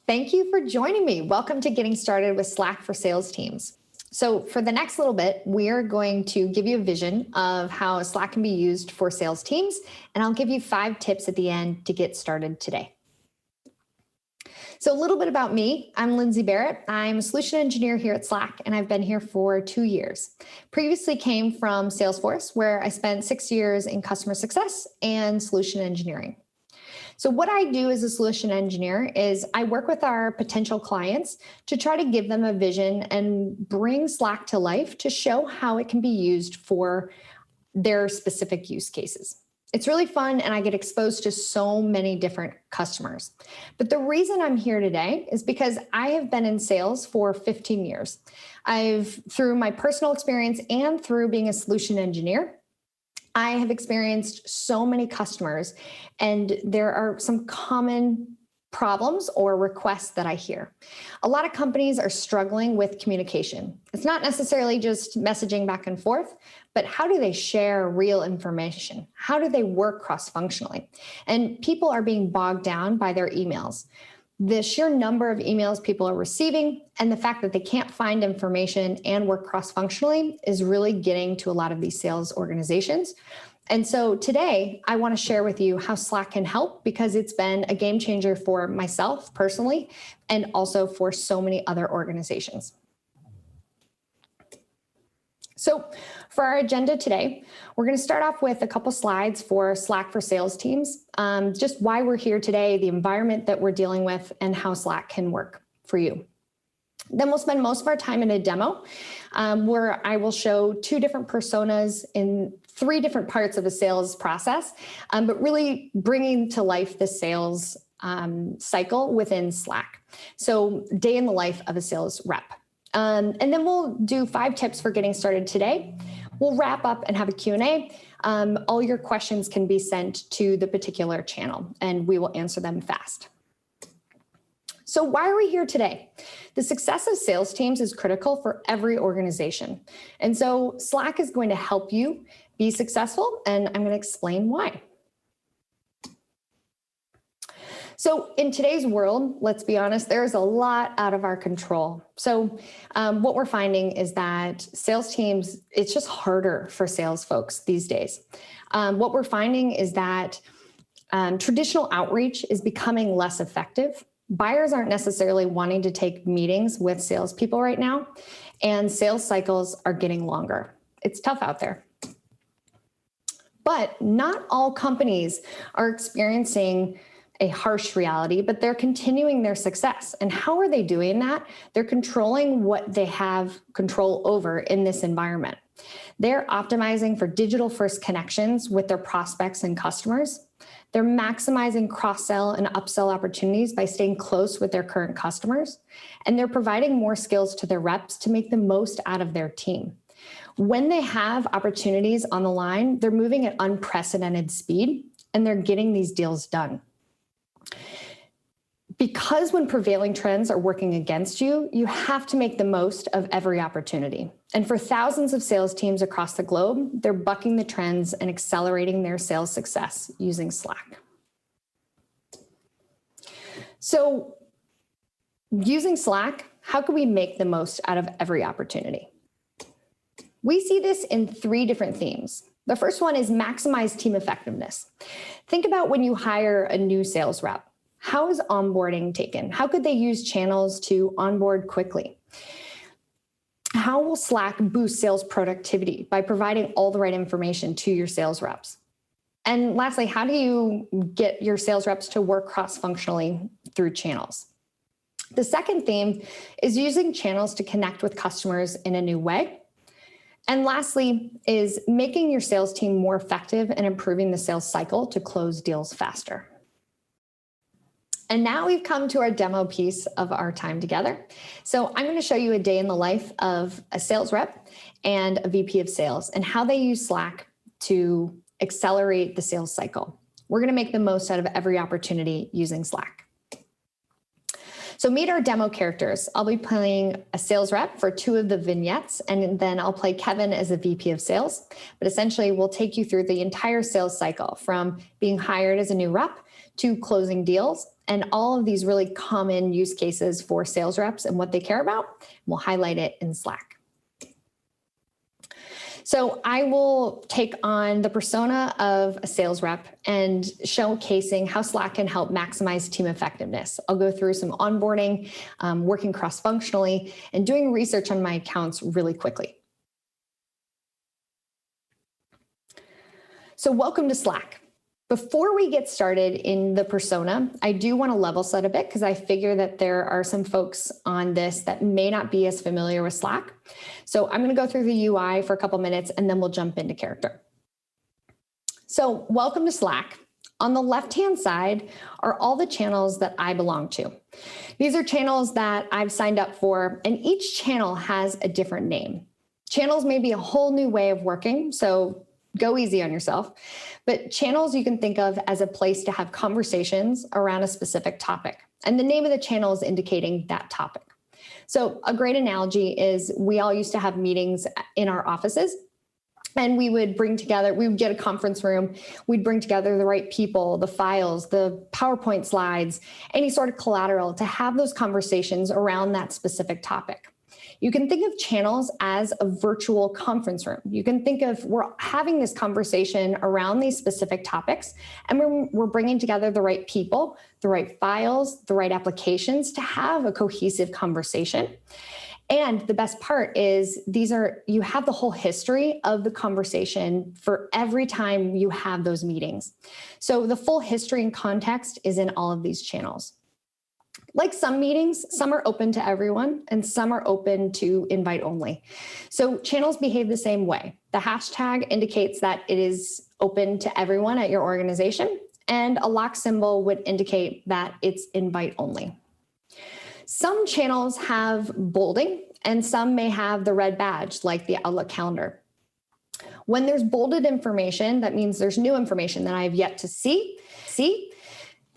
Thank you for joining me. Welcome to Getting Started with Slack for Sales Teams. So for the next little bit, we're going to give you a vision of how Slack can be used for sales teams, and I'll give you 5 tips at the end to get started today. So a little bit about me. I'm Lindsay Barrett. I'm a solution engineer here at Slack, and I've been here for 2 years. Previously came from Salesforce, where I spent 6 years in customer success and solution engineering. So what I do as a solution engineer is I work with our potential clients to try to give them a vision and bring Slack to life to show how it can be used for their specific use cases. It's really fun, and I get exposed to so many different customers. But the reason I'm here today is because I have been in sales for 15 years. Through my personal experience and through being a solution engineer, I have experienced so many customers, and there are some common problems or requests that I hear. A lot of companies are struggling with communication. It's not necessarily just messaging back and forth, but how do they share real information? How do they work cross-functionally? And people are being bogged down by their emails. The sheer number of emails people are receiving and the fact that they can't find information and work cross-functionally is really getting to a lot of these sales organizations. And so today I want to share with you how Slack can help, because it's been a game changer for myself personally and also for so many other organizations. So for our agenda today, we're going to start off with a couple slides for Slack for sales teams, just why we're here today, the environment that we're dealing with, and how Slack can work for you. Then we'll spend most of our time in a demo where I will show 2 different personas in 3 different parts of the sales process, but really bringing to life the sales cycle within Slack. So day in the life of a sales rep. And then we'll do 5 tips for getting started today. We'll wrap up and have a Q&A. All your questions can be sent to the particular channel, and we will answer them fast. So why are we here today? The success of sales teams is critical for every organization. And so Slack is going to help you be successful, and I'm going to explain why. So in today's world, let's be honest, there's a lot out of our control. So what we're finding is that sales teams, it's just harder for sales folks these days. What we're finding is that traditional outreach is becoming less effective. Buyers aren't necessarily wanting to take meetings with salespeople right now, and sales cycles are getting longer. It's tough out there. But not all companies are experiencing a harsh reality, but they're continuing their success. And how are they doing that? They're controlling what they have control over in this environment. They're optimizing for digital-first connections with their prospects and customers. They're maximizing cross-sell and upsell opportunities by staying close with their current customers. And they're providing more skills to their reps to make the most out of their team. When they have opportunities on the line, they're moving at unprecedented speed, and they're getting these deals done. Because when prevailing trends are working against you, you have to make the most of every opportunity. And for thousands of sales teams across the globe, they're bucking the trends and accelerating their sales success using Slack. So using Slack, how can we make the most out of every opportunity? We see this in 3 different themes. The first one is maximize team effectiveness. Think about when you hire a new sales rep. How is onboarding taken? How could they use channels to onboard quickly? How will Slack boost sales productivity by providing all the right information to your sales reps? And lastly, how do you get your sales reps to work cross-functionally through channels? The second theme is using channels to connect with customers in a new way. And lastly is making your sales team more effective and improving the sales cycle to close deals faster. And now we've come to our demo piece of our time together. So I'm going to show you a day in the life of a sales rep and a VP of sales and how they use Slack to accelerate the sales cycle. We're going to make the most out of every opportunity using Slack. So meet our demo characters. I'll be playing a sales rep for 2 of the vignettes, and then I'll play Kevin as a VP of sales. But essentially, we'll take you through the entire sales cycle from being hired as a new rep to closing deals and all of these really common use cases for sales reps and what they care about. We'll highlight it in Slack. So I will take on the persona of a sales rep and showcasing how Slack can help maximize team effectiveness. I'll go through some onboarding, working cross-functionally, and doing research on my accounts really quickly. So welcome to Slack. Before we get started in the persona, I do want to level set a bit because I figure that there are some folks on this that may not be as familiar with Slack. So I'm going to go through the UI for a couple minutes and then we'll jump into character. So welcome to Slack. On the left-hand side are all the channels that I belong to. These are channels that I've signed up for, and each channel has a different name. Channels may be a whole new way of working, so go easy on yourself. But channels you can think of as a place to have conversations around a specific topic. And the name of the channel is indicating that topic. So a great analogy is we all used to have meetings in our offices, and we would get a conference room, we'd bring together the right people, the files, the PowerPoint slides, any sort of collateral to have those conversations around that specific topic. You can think of channels as a virtual conference room. You can think of we're having this conversation around these specific topics, and we're bringing together the right people, the right files, the right applications to have a cohesive conversation. And the best part is you have the whole history of the conversation for every time you have those meetings. So the full history and context is in all of these channels. Like some meetings, some are open to everyone and some are open to invite only. So channels behave the same way. The hashtag indicates that it is open to everyone at your organization, and a lock symbol would indicate that it's invite only. Some channels have bolding and some may have the red badge like the Outlook calendar. When there's bolded information, that means there's new information that I have yet to see.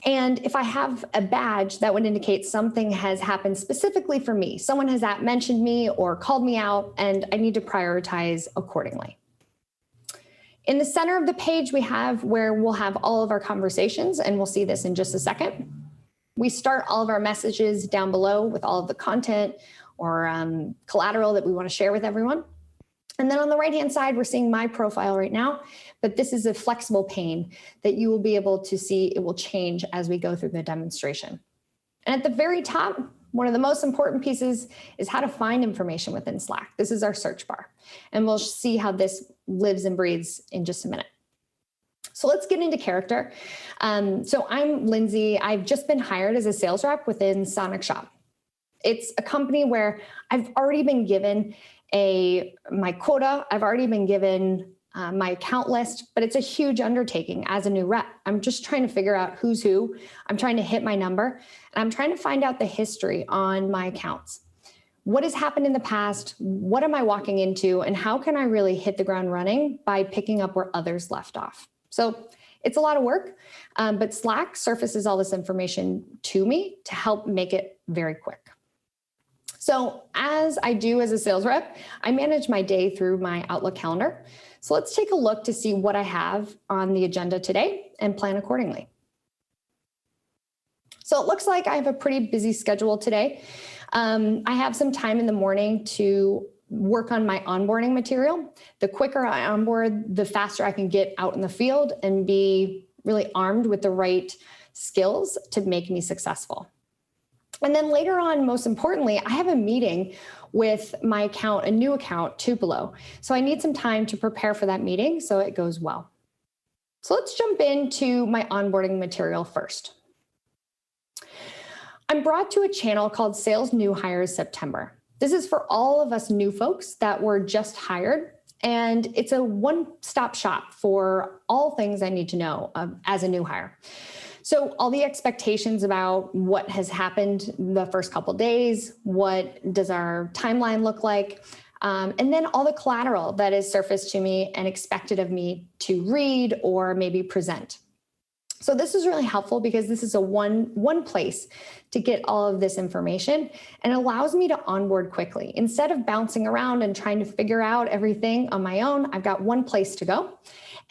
And if I have a badge, that would indicate something has happened specifically for me. Someone has mentioned me or called me out, and I need to prioritize accordingly. In the center of the page, we have where we'll have all of our conversations, and we'll see this in just a second. We start all of our messages down below with all of the content or collateral that we want to share with everyone. And then on the right-hand side, we're seeing my profile right now, but this is a flexible pane that you will be able to see. It will change as we go through the demonstration. And at the very top, one of the most important pieces is how to find information within Slack. This is our search bar, and we'll see how this lives and breathes in just a minute. So let's get into character. So I'm Lindsay. I've just been hired as a sales rep within Sonic Shop. It's a company where I've already been given my quota. I've already been given my account list, but it's a huge undertaking as a new rep. I'm just trying to figure out who's who. I'm trying to hit my number, and I'm trying to find out the history on my accounts. What has happened in the past? What am I walking into? And how can I really hit the ground running by picking up where others left off? So it's a lot of work, but Slack surfaces all this information to me to help make it very quick. So as I do as a sales rep, I manage my day through my Outlook calendar. So let's take a look to see what I have on the agenda today and plan accordingly. So it looks like I have a pretty busy schedule today. I have some time in the morning to work on my onboarding material. The quicker I onboard, the faster I can get out in the field and be really armed with the right skills to make me successful. And then later on, most importantly, I have a meeting with my account, a new account, Tupelo. So I need some time to prepare for that meeting so it goes well. So let's jump into my onboarding material first. I'm brought to a channel called Sales New Hires September. This is for all of us new folks that were just hired, and it's a one-stop shop for all things I need to know as a new hire. So all the expectations about what has happened the first couple of days, what does our timeline look like, and then all the collateral that is surfaced to me and expected of me to read or maybe present. So this is really helpful because this is a one place to get all of this information, and allows me to onboard quickly. Instead of bouncing around and trying to figure out everything on my own, I've got one place to go.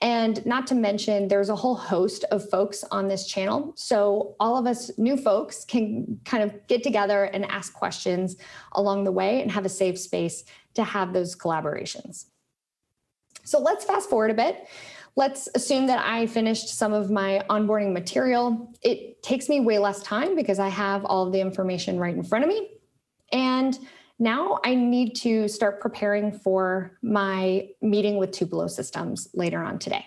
And not to mention, there's a whole host of folks on this channel. So all of us new folks can kind of get together and ask questions along the way and have a safe space to have those collaborations. So let's fast forward a bit. Let's assume that I finished some of my onboarding material. It takes me way less time because I have all of the information right in front of me. And now I need to start preparing for my meeting with Tupelo Systems later on today.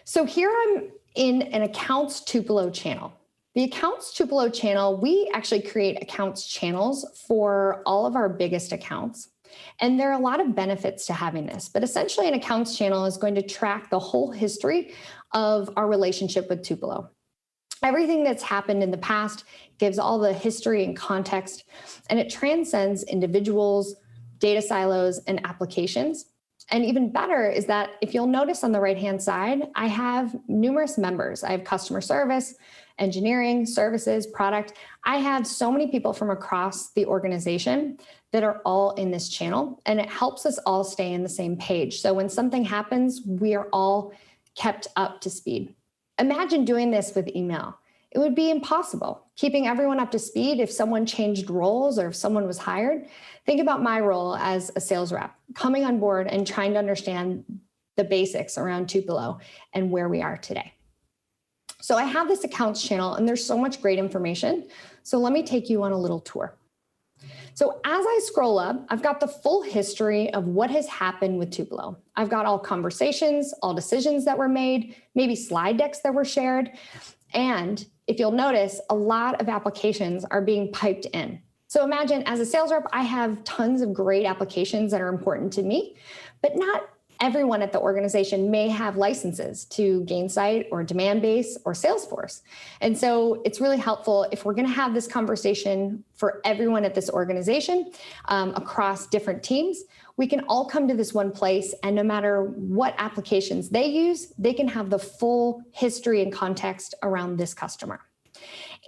So here I'm in an Accounts Tupelo channel. The Accounts Tupelo channel, we actually create accounts channels for all of our biggest accounts. And there are a lot of benefits to having this, but essentially an accounts channel is going to track the whole history of our relationship with Tupelo. Everything that's happened in the past gives all the history and context, and it transcends individuals, data silos, and applications. And even better is that if you'll notice on the right-hand side, I have numerous members. I have customer service, engineering, services, product. I have so many people from across the organization that are all in this channel, and it helps us all stay in the same page. So when something happens, we are all kept up to speed. Imagine doing this with email. It would be impossible. Keeping everyone up to speed if someone changed roles or if someone was hired. Think about my role as a sales rep, coming on board and trying to understand the basics around Tupelo and where we are today. So I have this accounts channel and there's so much great information. So let me take you on a little tour. So as I scroll up, I've got the full history of what has happened with Tupelo. I've got all conversations, all decisions that were made, maybe slide decks that were shared. And if you'll notice, a lot of applications are being piped in. So imagine as a sales rep, I have tons of great applications that are important to me, but not everyone at the organization may have licenses to Gainsight or Demandbase or Salesforce. And so it's really helpful if we're going to have this conversation for everyone at this organization across different teams, we can all come to this one place, and no matter what applications they use, they can have the full history and context around this customer.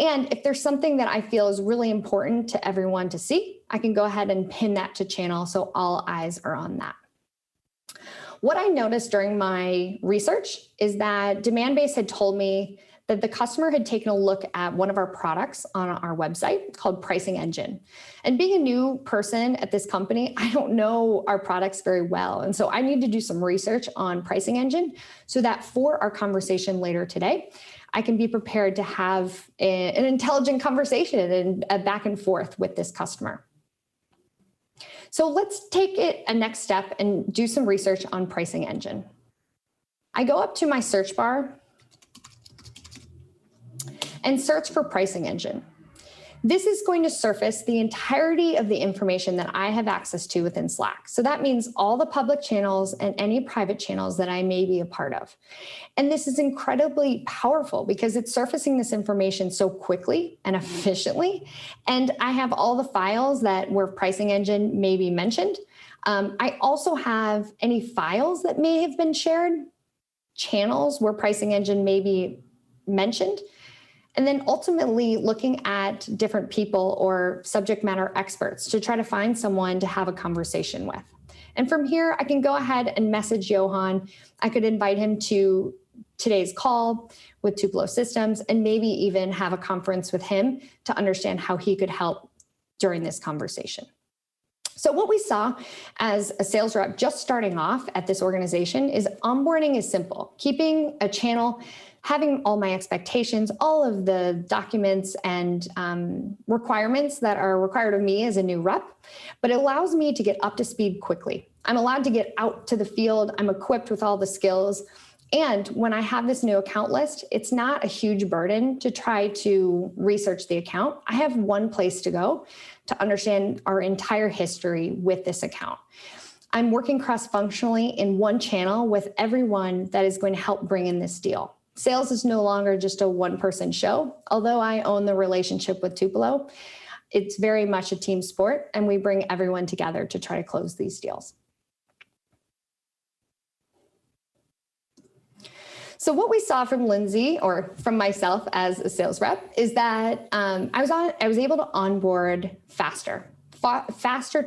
And if there's something that I feel is really important to everyone to see, I can go ahead and pin that to channel so all eyes are on that. What I noticed during my research is that Demandbase had told me that the customer had taken a look at one of our products on our website called Pricing Engine. And being a new person at this company, I don't know our products very well. And so I need to do some research on Pricing Engine so that for our conversation later today, I can be prepared to have an intelligent conversation and a back and forth with this customer. So let's take it a next step and do some research on Pricing Engine. I go up to my search bar and search for Pricing Engine. This is going to surface the entirety of the information that I have access to within Slack. So that means all the public channels and any private channels that I may be a part of. And this is incredibly powerful because it's surfacing this information so quickly and efficiently. And I have all the files that where Pricing Engine may be mentioned. I also have any files that may have been shared, channels where Pricing Engine may be mentioned. And then ultimately looking at different people or subject matter experts to try to find someone to have a conversation with. And from here, I can go ahead and message Johan. I could invite him to today's call with Tupelo Systems and maybe even have a conference with him to understand how he could help during this conversation. So what we saw as a sales rep just starting off at this organization is onboarding is simple. Keeping a channel, having all my expectations, all of the documents and requirements that are required of me as a new rep, but it allows me to get up to speed quickly. I'm allowed to get out to the field. I'm equipped with all the skills. And when I have this new account list, it's not a huge burden to try to research the account. I have one place to go to understand our entire history with this account. I'm working cross-functionally in one channel with everyone that is going to help bring in this deal. Sales is no longer just a one-person show. Although I own the relationship with Tupelo, it's very much a team sport, and we bring everyone together to try to close these deals. So what we saw from Lindsay, or from myself as a sales rep, is that I was able to onboard faster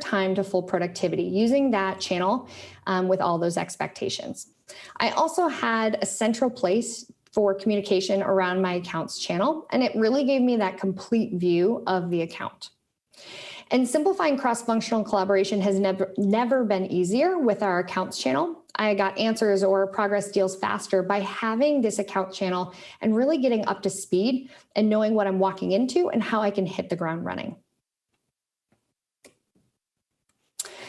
time to full productivity using that channel with all those expectations. I also had a central place for communication around my accounts channel, and it really gave me that complete view of the account. And simplifying cross-functional collaboration has never been easier with our accounts channel. I got answers or progress deals faster by having this account channel and really getting up to speed and knowing what I'm walking into and how I can hit the ground running.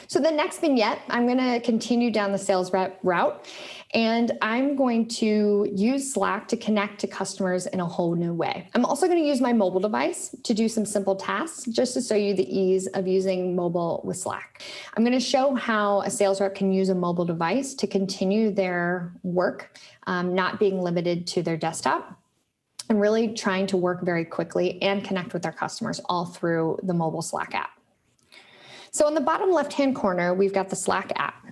So the next vignette, I'm going to continue down the sales rep route, and I'm going to use Slack to connect to customers in a whole new way. I'm also going to use my mobile device to do some simple tasks, just to show you the ease of using mobile with Slack. I'm going to show how a sales rep can use a mobile device to continue their work, not being limited to their desktop, and really trying to work very quickly and connect with their customers all through the mobile Slack app. So in the bottom left-hand corner, we've got the Slack app.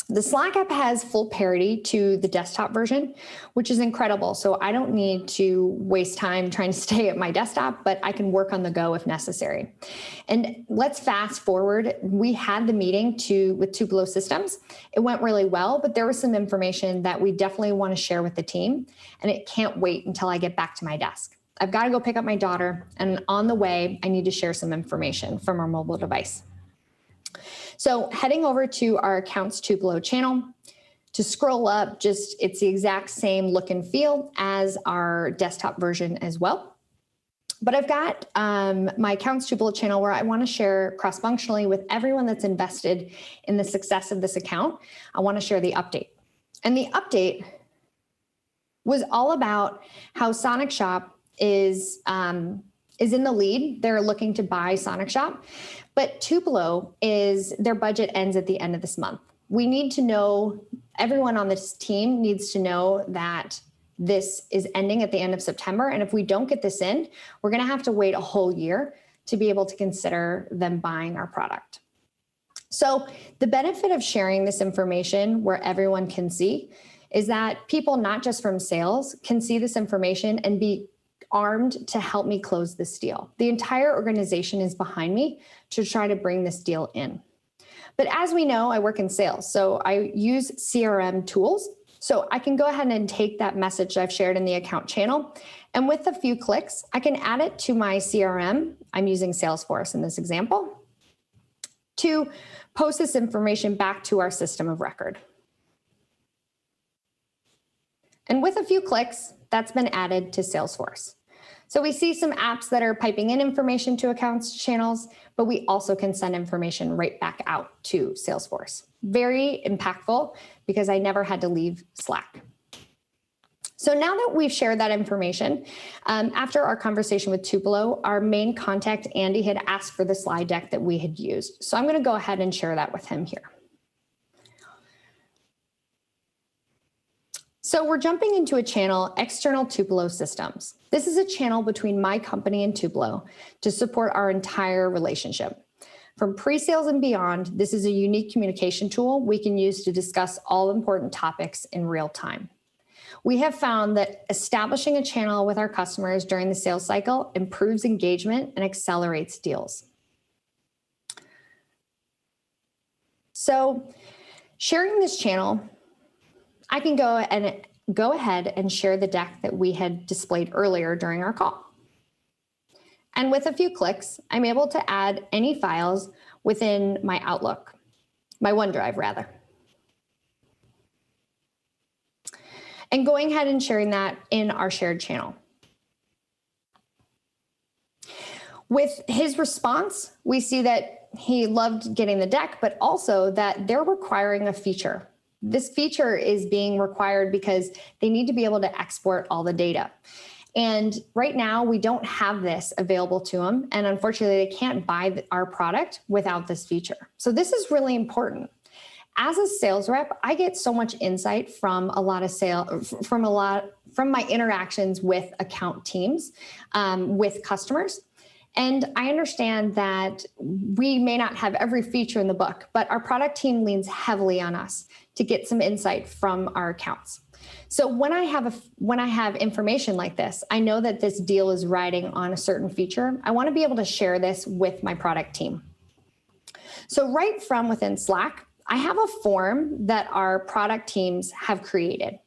The Slack app has full parity to the desktop version, which is incredible. So I don't need to waste time trying to stay at my desktop, but I can work on the go if necessary. And let's fast forward. We had the meeting with Tupelo Systems. It went really well, but there was some information that we definitely want to share with the team, and it can't wait until I get back to my desk. I've got to go pick up my daughter, and on the way, I need to share some information from our mobile device. So heading over to our Accounts Tupelo channel, to scroll up, it's the exact same look and feel as our desktop version as well. But I've got my Accounts Tupelo channel where I want to share cross-functionally with everyone that's invested in the success of this account. I want to share the update. And the update was all about how Sonic Shop is in the lead. They're looking to buy Sonic Shop, but Tupelo their budget ends at the end of this month. We need to know, everyone on this team needs to know that this is ending at the end of September. And if we don't get this in, we're going to have to wait a whole year to be able to consider them buying our product. So the benefit of sharing this information where everyone can see is that people, not just from sales, can see this information and be armed to help me close this deal. The entire organization is behind me to try to bring this deal in. But as we know, I work in sales, so I use CRM tools. So I can go ahead and take that message I've shared in the account channel, and with a few clicks, I can add it to my CRM. I'm using Salesforce in this example, to post this information back to our system of record. And with a few clicks, that's been added to Salesforce. So we see some apps that are piping in information to accounts channels, but we also can send information right back out to Salesforce. Very impactful because I never had to leave Slack. So now that we've shared that information, after our conversation with Tupelo, our main contact, Andy, had asked for the slide deck that we had used. So I'm going to go ahead and share that with him here. So we're jumping into a channel, External Tupelo Systems. This is a channel between my company and Tupelo to support our entire relationship. From pre-sales and beyond, this is a unique communication tool we can use to discuss all important topics in real time. We have found that establishing a channel with our customers during the sales cycle improves engagement and accelerates deals. So sharing this channel, I can go ahead and share the deck that we had displayed earlier during our call. And with a few clicks, I'm able to add any files within my Outlook, my OneDrive rather. And going ahead and sharing that in our shared channel. With his response, we see that he loved getting the deck, but also that they're requiring a feature. This feature is being required because they need to be able to export all the data. And right now we don't have this available to them. And unfortunately, they can't buy our product without this feature. So this is really important. As a sales rep, I get so much insight from from my interactions with account teams, with customers. And I understand that we may not have every feature in the book, but our product team leans heavily on us to get some insight from our accounts. So when I have information like this, I know that this deal is riding on a certain feature. I want to be able to share this with my product team. So right from within Slack, I have a form that our product teams have created.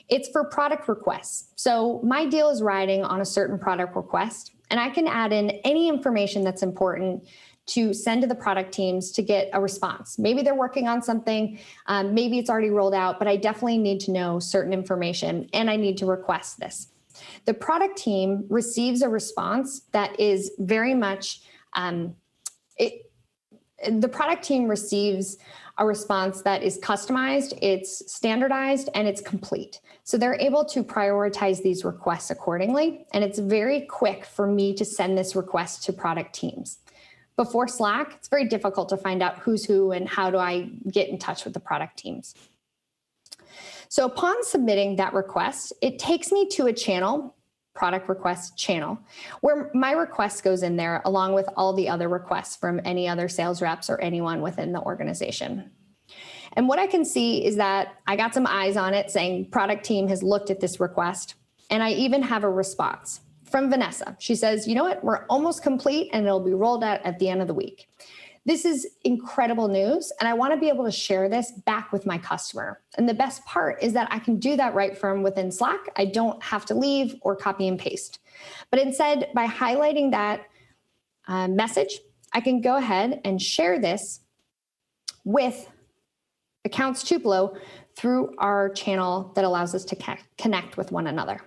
It's for product requests. So my deal is riding on a certain product request, and I can add in any information that's important to send to the product teams to get a response. Maybe they're working on something, maybe it's already rolled out, but I definitely need to know certain information and I need to request this. The product team receives a response that is very much, the product team receives a response that is customized, it's standardized, and it's complete. So they're able to prioritize these requests accordingly, and it's very quick for me to send this request to product teams. Before Slack, it's very difficult to find out who's who and how do I get in touch with the product teams. So upon submitting that request, it takes me to a channel, product request channel, where my request goes in there along with all the other requests from any other sales reps or anyone within the organization. And what I can see is that I got some eyes on it saying product team has looked at this request, and I even have a response from Vanessa. She says, you know what, we're almost complete and it'll be rolled out at the end of the week. This is incredible news, and I want to be able to share this back with my customer. And the best part is that I can do that right from within Slack. I don't have to leave or copy and paste. But instead, by highlighting that message, I can go ahead and share this with Accounts Tupelo through our channel that allows us to connect with one another.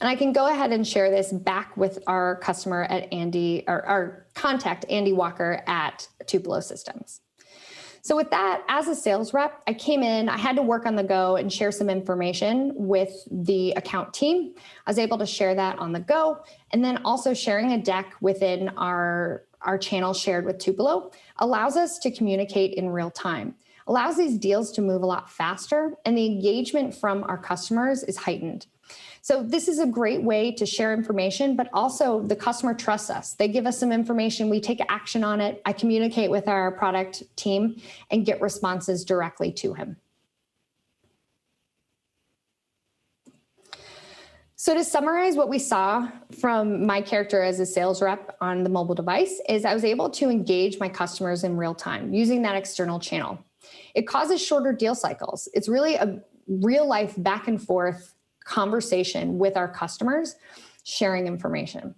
And I can go ahead and share this back with our customer at Andy, or our contact, Andy Walker at Tupelo Systems. So with that, as a sales rep, I came in, I had to work on the go and share some information with the account team. I was able to share that on the go, and then also sharing a deck within our channel shared with Tupelo allows us to communicate in real time, allows these deals to move a lot faster, and the engagement from our customers is heightened. So this is a great way to share information, but also the customer trusts us. They give us some information, we take action on it. I communicate with our product team and get responses directly to him. So to summarize what we saw from my character as a sales rep on the mobile device is I was able to engage my customers in real time using that external channel. It causes shorter deal cycles. It's really a real life back and forth conversation with our customers, sharing information.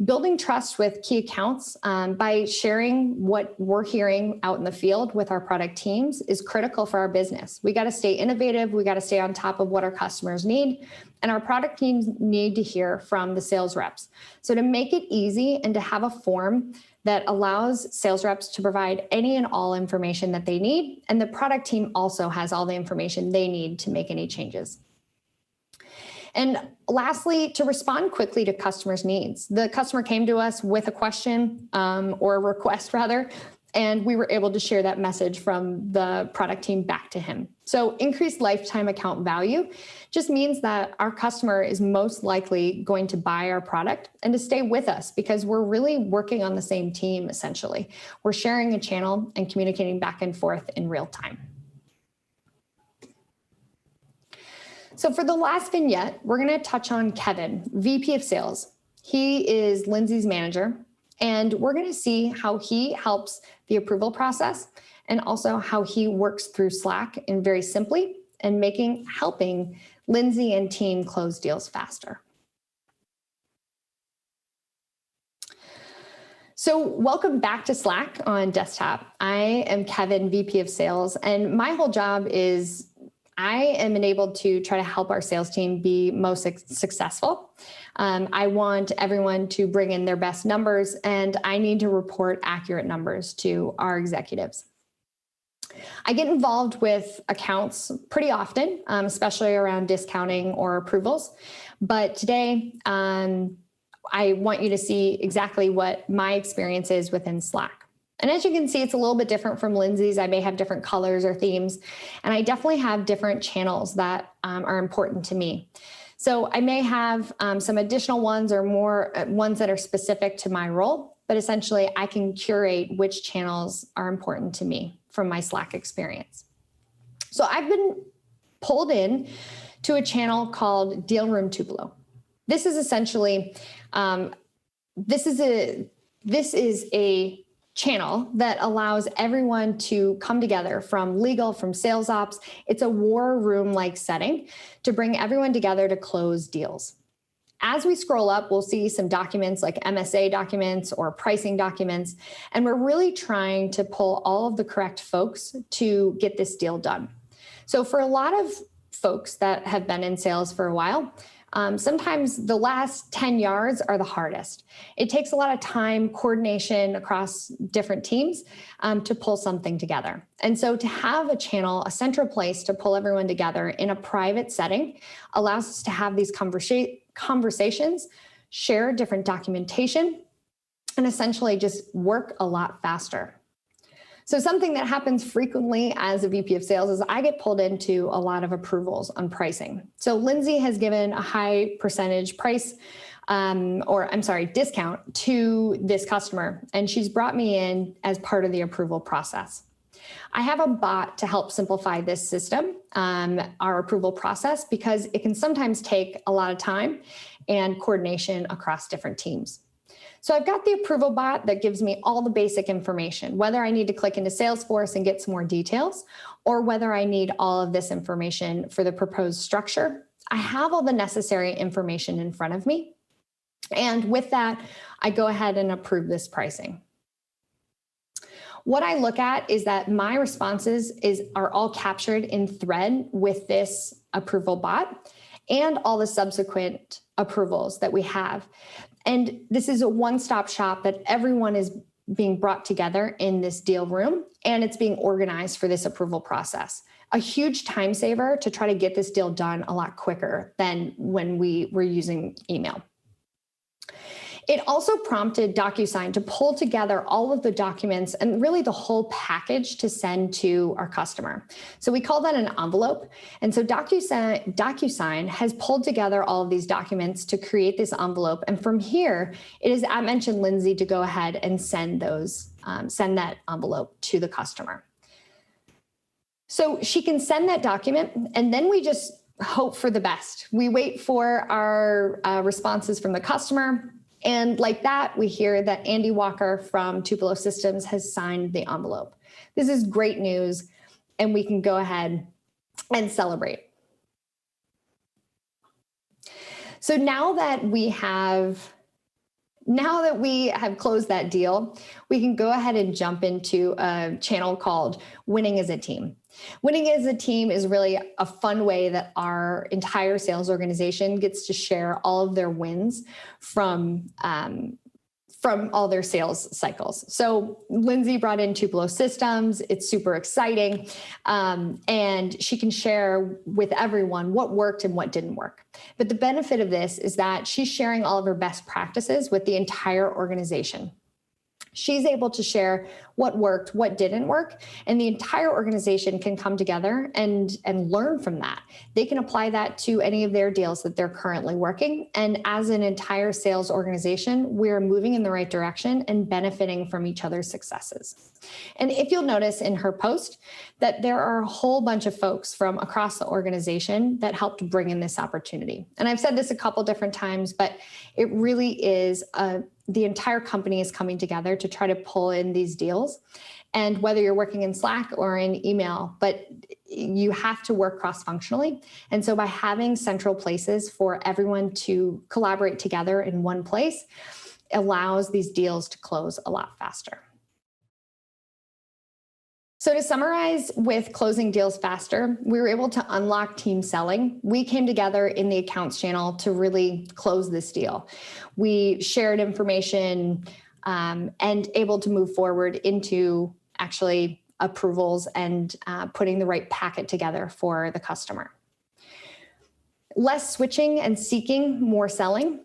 Building trust with key accounts by sharing what we're hearing out in the field with our product teams is critical for our business. We got to stay innovative. We got to stay on top of what our customers need, and our product teams need to hear from the sales reps. So to make it easy and to have a form that allows sales reps to provide any and all information that they need, and the product team also has all the information they need to make any changes. And lastly, to respond quickly to customers' needs. The customer came to us with a question or a request rather, and we were able to share that message from the product team back to him. So increased lifetime account value just means that our customer is most likely going to buy our product and to stay with us because we're really working on the same team, essentially. We're sharing a channel and communicating back and forth in real time. So for the last vignette, we're going to touch on Kevin, VP of Sales. He is Lindsay's manager, and we're going to see how he helps the approval process and also how he works through Slack and very simply and helping Lindsay and team close deals faster. So welcome back to Slack on desktop. I am Kevin, VP of Sales, and my whole job is I am enabled to try to help our sales team be most successful. I want everyone to bring in their best numbers, and I need to report accurate numbers to our executives. I get involved with accounts pretty often, especially around discounting or approvals. But today, I want you to see exactly what my experience is within Slack. And as you can see, it's a little bit different from Lindsay's. I may have different colors or themes, and I definitely have different channels that are important to me. So I may have some additional ones or more ones that are specific to my role. but essentially I can curate which channels are important to me from my Slack experience. So I've been pulled in to a channel called Deal Room Tupelo. This is essentially, this is a channel that allows everyone to come together from legal, from sales ops. It's a war room-like setting to bring everyone together to close deals. As we scroll up, we'll see some documents like MSA documents or pricing documents, and we're really trying to pull all of the correct folks to get this deal done. So for a lot of folks that have been in sales for a while, sometimes the last 10 yards are the hardest. It takes a lot of time, coordination across different teams to pull something together. And so to have a channel, a central place to pull everyone together in a private setting allows us to have these conversations, share different documentation, and essentially just work a lot faster. So something that happens frequently as a VP of sales is I get pulled into a lot of approvals on pricing. So Lindsay has given a high percentage discount to this customer, and she's brought me in as part of the approval process. I have a bot to help simplify this system, our approval process, because it can sometimes take a lot of time and coordination across different teams. So I've got the approval bot that gives me all the basic information, whether I need to click into Salesforce and get some more details, or whether I need all of this information for the proposed structure. I have all the necessary information in front of me. And with that, I go ahead and approve this pricing. What I look at is that my responses are all captured in thread with this approval bot and all the subsequent approvals that we have. And this is a one-stop shop that everyone is being brought together in this deal room, and it's being organized for this approval process. A huge time saver to try to get this deal done a lot quicker than when we were using email. It also prompted DocuSign to pull together all of the documents and really the whole package to send to our customer. So we call that an envelope. And so DocuSign has pulled together all of these documents to create this envelope. And from here, it is at mention Lindsay to go ahead and send that envelope to the customer. So she can send that document, and then we just hope for the best. We wait for our responses from the customer. And like that, we hear that Andy Walker from Tupelo Systems has signed the envelope. This is great news, and we can go ahead and celebrate. So now that we have closed that deal, we can go ahead and jump into a channel called Winning as a Team. Winning as a Team is really a fun way that our entire sales organization gets to share all of their wins from all their sales cycles. So Lindsay brought in Tupelo Systems. It's super exciting. And she can share with everyone what worked and what didn't work. But the benefit of this is that she's sharing all of her best practices with the entire organization. She's able to share what worked, what didn't work, and the entire organization can come together and learn from that. They can apply that to any of their deals that they're currently working. And as an entire sales organization, we're moving in the right direction and benefiting from each other's successes. And if you'll notice in her post that there are a whole bunch of folks from across the organization that helped bring in this opportunity. And I've said this a couple different times, but it really is the entire company is coming together to try to pull in these deals. And whether you're working in Slack or in email, but you have to work cross-functionally. And so by having central places for everyone to collaborate together in one place allows these deals to close a lot faster. So to summarize with closing deals faster, we were able to unlock team selling. We came together in the accounts channel to really close this deal. We shared information and able to move forward into actually approvals and putting the right packet together for the customer. Less switching and seeking, more selling.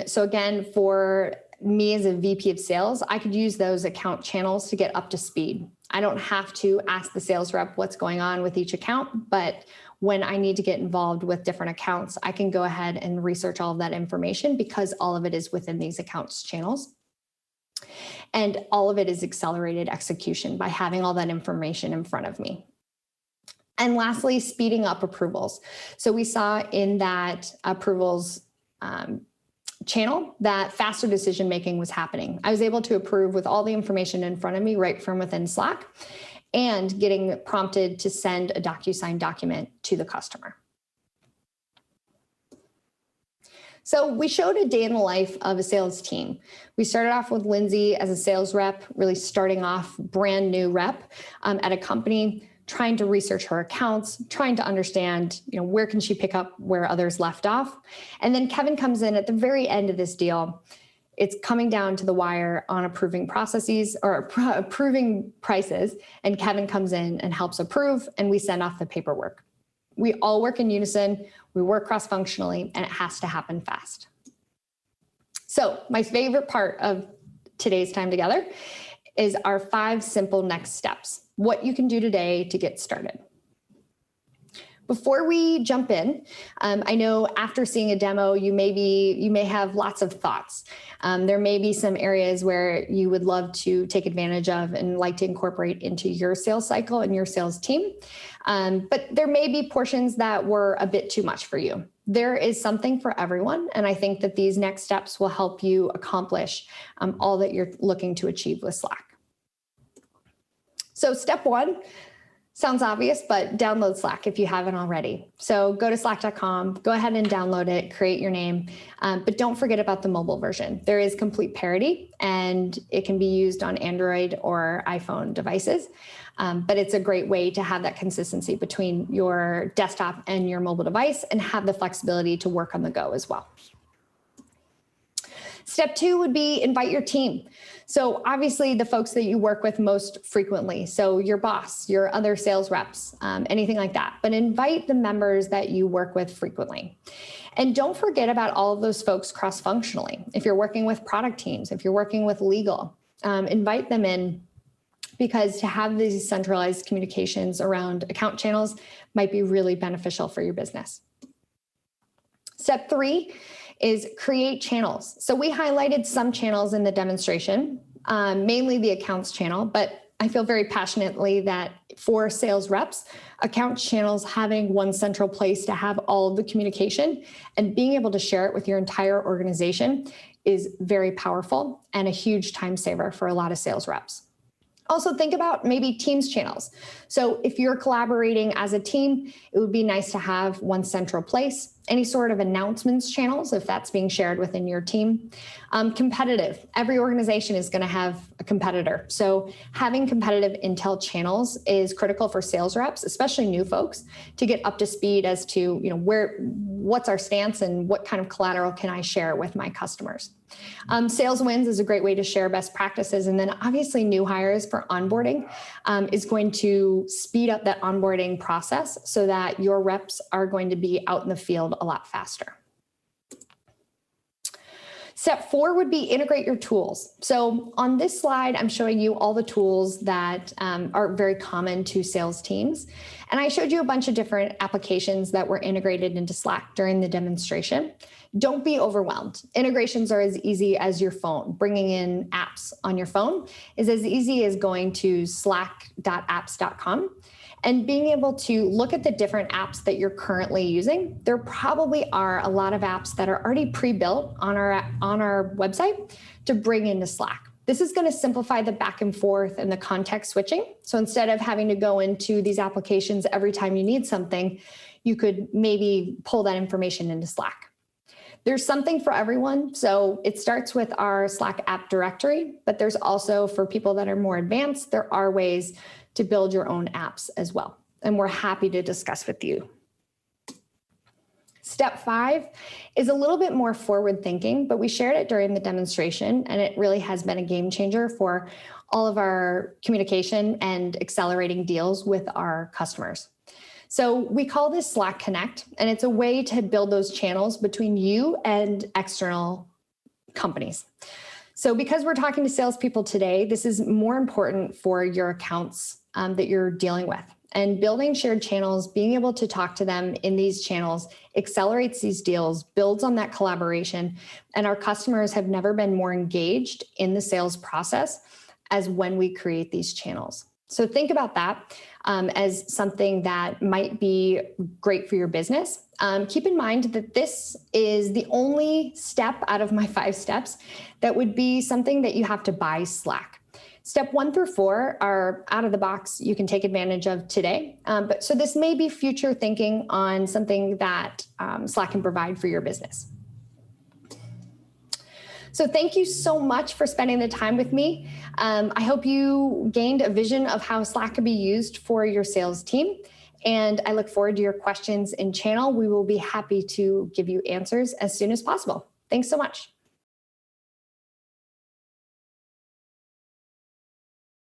So again, for me as a VP of sales, I could use those account channels to get up to speed. I don't have to ask the sales rep what's going on with each account, but when I need to get involved with different accounts, I can go ahead and research all of that information because all of it is within these accounts channels. And all of it is accelerated execution by having all that information in front of me. And lastly, speeding up approvals. So we saw in that approvals channel that faster decision making was happening. I was able to approve with all the information in front of me right from within Slack and getting prompted to send a DocuSign document to the customer. So we showed a day in the life of a sales team. We started off with Lindsay as a sales rep, really starting off brand new rep at a company, trying to research her accounts, trying to understand, where can she pick up where others left off. And then Kevin comes in at the very end of this deal. It's coming down to the wire on approving processes or approving prices. And Kevin comes in and helps approve, and we send off the paperwork. We all work in unison, we work cross-functionally, and it has to happen fast. So my favorite part of today's time together is our 5 simple next steps, what you can do today to get started. Before we jump in, I know after seeing a demo, you may have lots of thoughts. There may be some areas where you would love to take advantage of and like to incorporate into your sales cycle and your sales team. But there may be portions that were a bit too much for you. There is something for everyone, and I think that these next steps will help you accomplish all that you're looking to achieve with Slack. So step 1, sounds obvious, but download Slack if you haven't already. So go to slack.com, go ahead and download it, create your name, but don't forget about the mobile version. There is complete parity, and it can be used on Android or iPhone devices, but it's a great way to have that consistency between your desktop and your mobile device and have the flexibility to work on the go as well. Step 2 would be invite your team. So obviously the folks that you work with most frequently, so your boss, your other sales reps, anything like that, but invite the members that you work with frequently. And don't forget about all of those folks cross-functionally. If you're working with product teams, if you're working with legal, invite them in, because to have these centralized communications around account channels might be really beneficial for your business. Step 3 is create channels. So we highlighted some channels in the demonstration, mainly the accounts channel, but I feel very passionately that for sales reps, account channels having one central place to have all of the communication and being able to share it with your entire organization is very powerful and a huge time saver for a lot of sales reps. Also think about maybe Teams channels. So if you're collaborating as a team, it would be nice to have one central place. Any sort of announcements channels, if that's being shared within your team. Competitive. Every organization is going to have a competitor. So having competitive intel channels is critical for sales reps, especially new folks, to get up to speed as to what's our stance and what kind of collateral can I share with my customers. Sales wins is a great way to share best practices. And then obviously new hires for onboarding is going to speed up that onboarding process so that your reps are going to be out in the field a lot faster. Step 4 would be integrate your tools. So on this slide, I'm showing you all the tools that are very common to sales teams. And I showed you a bunch of different applications that were integrated into Slack during the demonstration. Don't be overwhelmed. Integrations are as easy as your phone. Bringing in apps on your phone is as easy as going to slack.apps.com and being able to look at the different apps that you're currently using. There probably are a lot of apps that are already pre-built on our website to bring into Slack. This is going to simplify the back and forth and the context switching. So instead of having to go into these applications every time you need something, you could maybe pull that information into Slack. There's something for everyone. So it starts with our Slack app directory, but there's also, for people that are more advanced, there are ways to build your own apps as well. And we're happy to discuss with you. Step 5 is a little bit more forward thinking, but we shared it during the demonstration, and it really has been a game changer for all of our communication and accelerating deals with our customers. So we call this Slack Connect, and it's a way to build those channels between you and external companies. So because we're talking to salespeople today, this is more important for your accounts that you're dealing with. And building shared channels, being able to talk to them in these channels accelerates these deals, builds on that collaboration. And our customers have never been more engaged in the sales process as when we create these channels. So think about that as something that might be great for your business. Keep in mind that this is the only step out of my 5 steps that would be something that you have to buy Slack. Step 1 through 4 are out of the box. You can take advantage of today. So this may be future thinking on something that Slack can provide for your business. So thank you so much for spending the time with me. I hope you gained a vision of how Slack can be used for your sales team. And I look forward to your questions in channel. We will be happy to give you answers as soon as possible. Thanks so much.